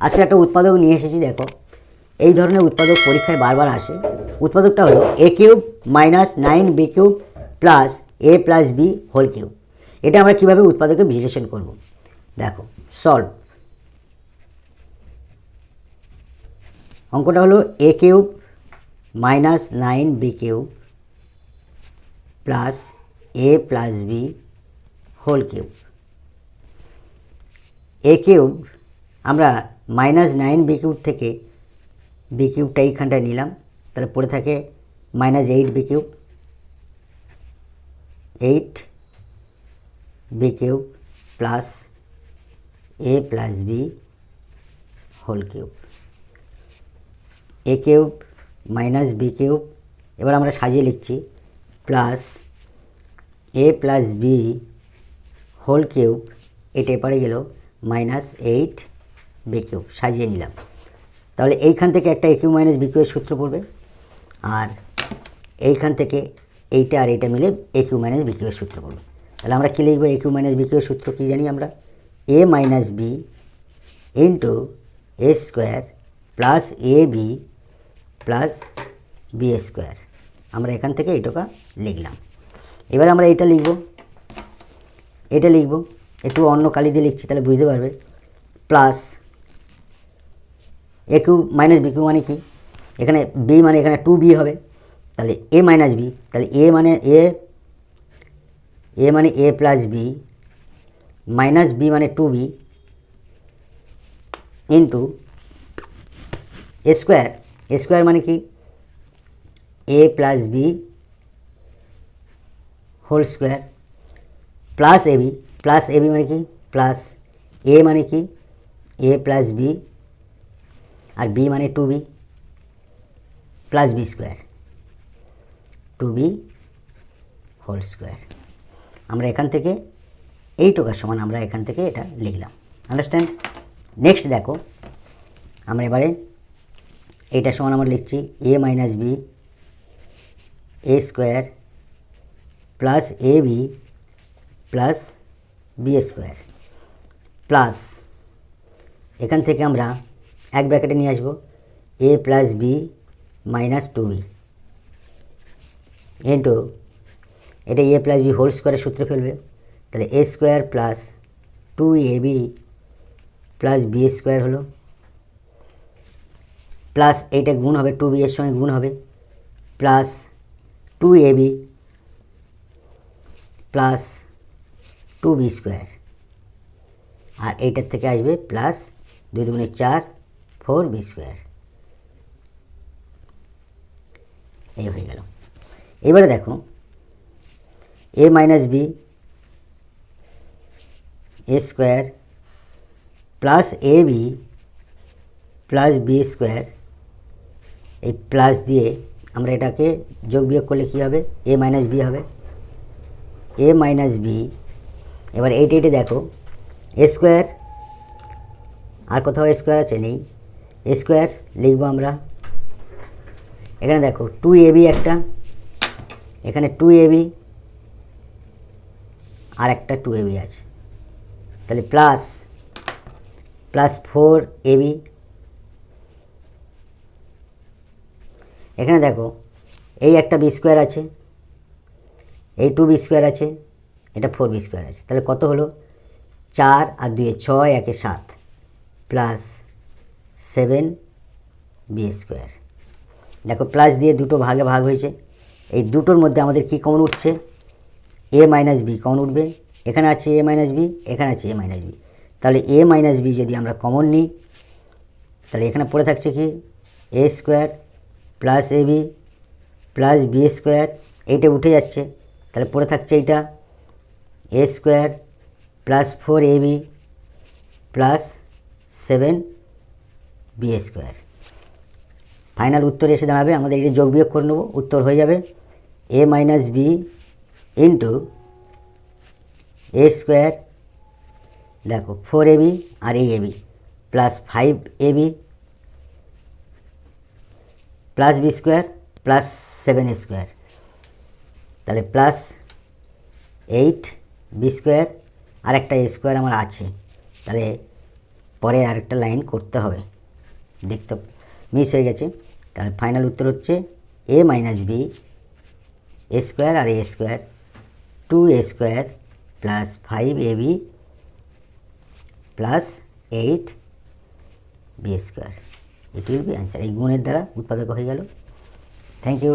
আজকে একটা উৎপাদক নিয়ে এসেছি। দেখো, এই ধরনের উৎপাদক পরীক্ষায় বারবার আসে। উৎপাদকটা হলো a cube minus 9b cube plus a plus b whole cube. এটা আমরা কীভাবে উৎপাদকে বিশ্লেষণ করব, দেখো সলভ। অঙ্কটা হলো a cube minus 9b cube plus a plus b whole cube. a cube আমরা মাইনাস 9b কিউব থেকে b কিউবটা এইখানটায় নিলাম, তাহলে পড়ে থাকে minus 8b cube, 8b cube plus a plus b whole cube. a cube minus b cube, এবার আমরা সাজিয়ে লিখছি plus a plus b whole cube, এটা এপারে গেল মাইনাস 8b কিউব, সাজিয়ে নিলাম। তাহলে এইখান থেকে একটা a কিউব মাইনাস b কিউবের সূত্র পড়বে, আর এইখান থেকে এইটা আর এইটা মিলে a কিউব মাইনাস b কিউবের সূত্র পড়বে। তাহলে আমরা কী লিখবো? a কিউব মাইনাস b কিউবের সূত্র কী জানি আমরা? a minus b into a square plus A B plus B square. আমরা এখান থেকে এইটুকা লিখলাম। এবার আমরা এটা লিখব, এটা লিখব একটু অন্য কালি দিয়ে লিখছি, তাহলে বুঝতে পারবে। প্লাস এ কিউব মাইনাস বি কিউব মানে কি? এখানে বি মানে এখানে 2b হবে, তাহলে এ মাইনাস বি, তাহলে এ মানে A plus B minus B মানে 2b ইন্টু স্কোয়ার। স্কোয়ার মানে কি? A plus B whole square plus AB. Plus AB মানে কি? প্লাস এ মানে কি? এ প্লাস বি, আর বি মানে 2b plus B square, 2b whole square. আমরা এখান থেকে এইটুকার সমান আমরা এখান থেকে এটা লিখলাম। আন্ডারস্ট্যান্ড? নেক্সট দেখো, আমরা এবারে এইটা সমান আমরা লিখছি A minus B A square plus A B plus B square plus এখান থেকে আমরা এক ব্র্যাকেটে নিয়ে আসবো A plus B minus 2b into এটা এ প্লাস বি হোল স্কোয়ারের সূত্রে ফেলবে, তাহলে A square plus 2ab plus B square হলো, প্লাস এইটা গুণ হবে 2b এর সঙ্গে গুণ হবে, plus 2ab plus 2b square, আর এইটার থেকে আসবে প্লাস 2 দুগুণে 4 4b স্কোয়ার। এই হয়ে গেল। এবারে দেখো এ minus B A square plus A B plus B square, এই প্লাস দিয়ে আমরা এটাকে যোগ বিয়োগ করলে কী হবে? এ মাইনাস বি হবে, এ মাইনাস বি। এবার এইটা দেখো এ স্কোয়ার, আর কোথাও স্কোয়ার আছে? নেই। এ স্কোয়ার লিখবো আমরা, এখানে দেখো 2ab একটা, এখানে 2ab আর একটা 2ab আছে, তাহলে প্লাস প্লাস 4ab। এখানে দেখো এই একটা বি স্কোয়ার আছে, এই 2b স্কোয়ার আছে, এটা 4b স্কোয়ার আছে, তাহলে কত হলো? 4 আর 2 6, 1 7 প্লাস 7b স্কোয়ার। দেখো প্লাস দিয়ে দুটো ভাগে ভাগ হয়েছে, এই দুটোর মধ্যে আমাদের কি কমন উঠছে? এ মাইনাস বি কমন উঠবে। এখানে আছে এ মাইনাস বি, এখানে আছে এ মাইনাস বি, তাহলে এ মাইনাস বি যদি আমরা কমন নিই, তাহলে এখানে পড়ে থাকছে কি? A square plus A B plus B square, এইটা উঠে যাচ্ছে, তাহলে পড়ে থাকছে এইটা A square plus 4ab plus 7b square. Final উত্তর এসে দাঁড়াবে, আমাদের এটা যোগ বিয়োগ করে নেবো, উত্তর হয়ে যাবে A minus B into A square, দেখো 4ab আর এই ab plus 5ab plus B square plus 7 square, তাহলে প্লাস 8b স্কোয়ার, আর একটা স্কোয়ার আমার আছে, তাহলে পরে আরেকটা লাইন করতে হবে, দেখতে মিস হয়ে গেছে। তাহলে ফাইনাল উত্তর হচ্ছে A minus B A square আর A square 2a² plus 5ab plus 8b²। এটি উইল বি অ্যান্সার। এই গুণের দ্বারা উৎপাদক হয়ে গেল। Thank you.